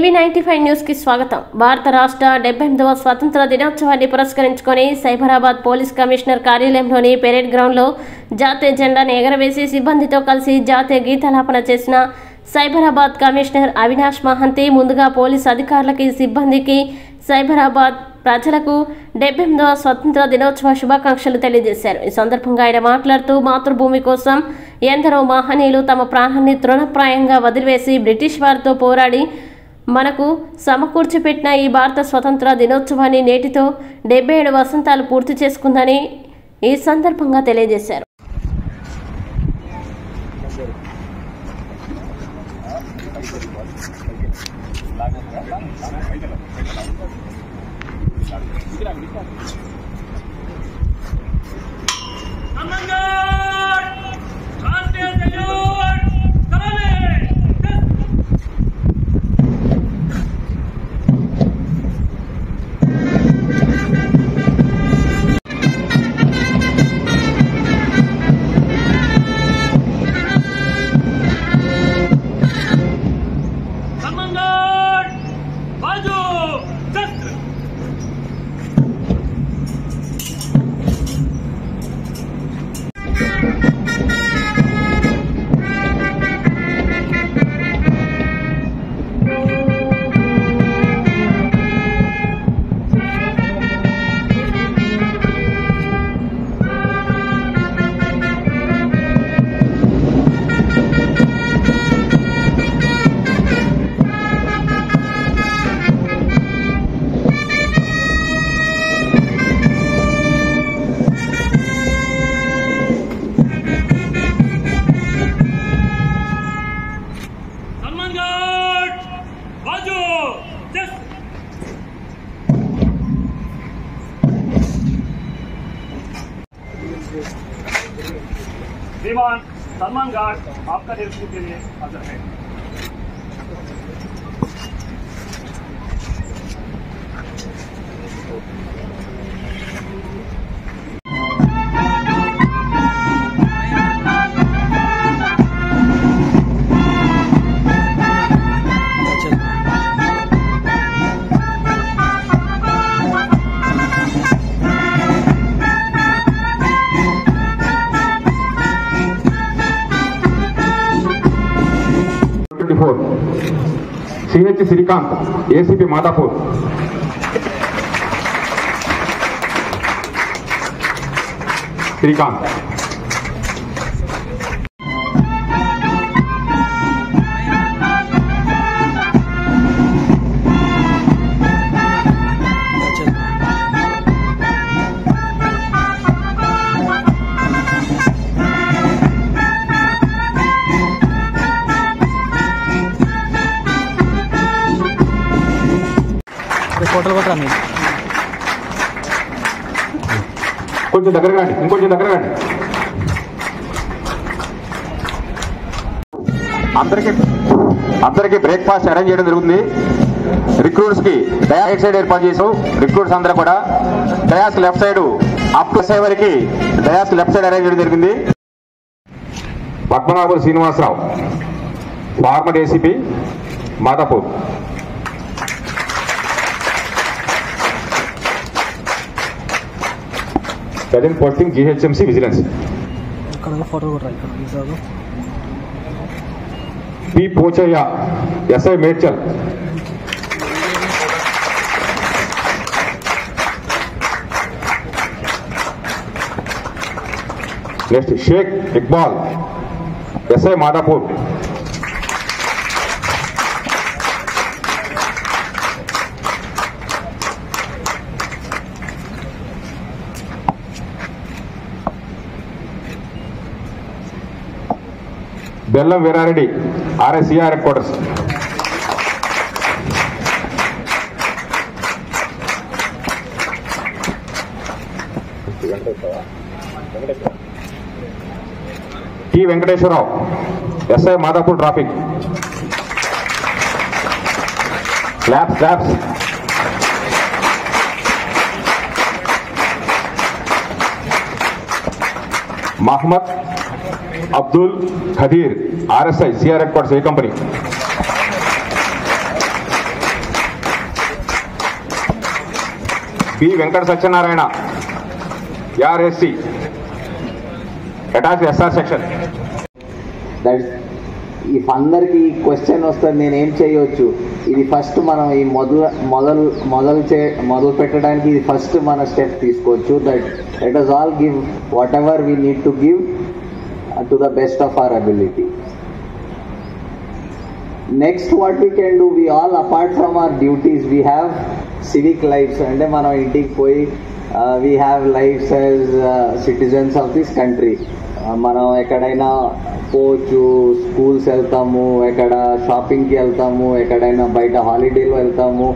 టీవీ95 news కి స్వాగతం. భారత రాష్ట్ర 78వ స్వాతంత్ర దినోత్సవాన్ని పురస్కరించుకొని సైబరాబాద్ పోలీస్ కమిషనర్ కార్యాలయంలోని పెరేడ్ గ్రౌండ్ లో జాతీయ జెండాను ఎగరవేసి సిబ్బందితో కలిసి జాతీయ గీతాలాపన చేసిన సైబరాబాద్ కమిషనర్ అవినాష్ మహంతి ముందుగా పోలీస్ అధికారులకి, సిబ్బందికి, సైబరాబాద్ ప్రజలకు 78వ స్వతంత్ర దినోత్సవ శుభాకాంక్షలు తెలియజేశారు. ఈ సందర్భంగా ఆయన మాట్లాడుతూ మాతృభూమి కోసం ఎందరో మహనీయులు తమ ప్రాణాన్ని తృణప్రాయంగా వదిలివేసి బ్రిటిష్ వారితో పోరాడి మనకు సమకూర్చిపెట్టిన ఈ భారత స్వతంత్ర దినోత్సవాన్ని నేటితో 77 వసంతాలు పూర్తి చేసుకుందని ఈ సందర్భంగా తెలియజేశారు. श्रीमान सलमान गार्ड आपका निर्देश के लिए हाजिर है। CH श्रीकांत ACP मादापुर, श्रीकांत కొంచెం దగ్గర రండి, ఇంకొంచెం దగ్గర రండి. అందరికి బ్రేక్ఫాస్ట్ అరేంజ్ చేయడం జరుగుతుంది. రిక్రూట్స్ కి డయాస్ సైడ్ ఏర్పాటు చేసాం. రిక్రూట్స్ అందరూ కూడా dais left side up to వరకు డయాస్ లెఫ్ట్ సైడ్ అరేంజ్ చేయడం జరిగింది. Padmanabhulu Srinivasarao former ACP Madhapur, present posting GHMC vigilance. P Pochaiah SI Medchal, next Sheikh Iqbal SI Madhapur, Bellam Veerareddy RSCR headquarters, T Venkateswararao SI Madhapur traffic, స్లాబ్స్ Mohammad Abdul Khadeer RSI CR headquarters A company, P. Venkata Satyanarayana, ARSC, attached SR section. That's if అందరికి question వస్తుంది నేను ఏం చేయొచ్చు, ఇది first మనం ఈ మొదలు పెట్టడానికి ఇది ఫస్ట్ మన స్టెప్ తీసుకోవచ్చు. That let us all give whatever we need to give to the best of our ability. Next what we can do, we all apart from our duties we have civic lives. అంటే మనం ఇంటికి పోయి we have lives as citizens of this country. మనం ఎక్కడైనా పోవచ్చు, schools వెళ్తాము, ఎక్కడ షాపింగ్కి వెళ్తాము, ఎక్కడైనా బయట హాలిడేలో వెళ్తాము,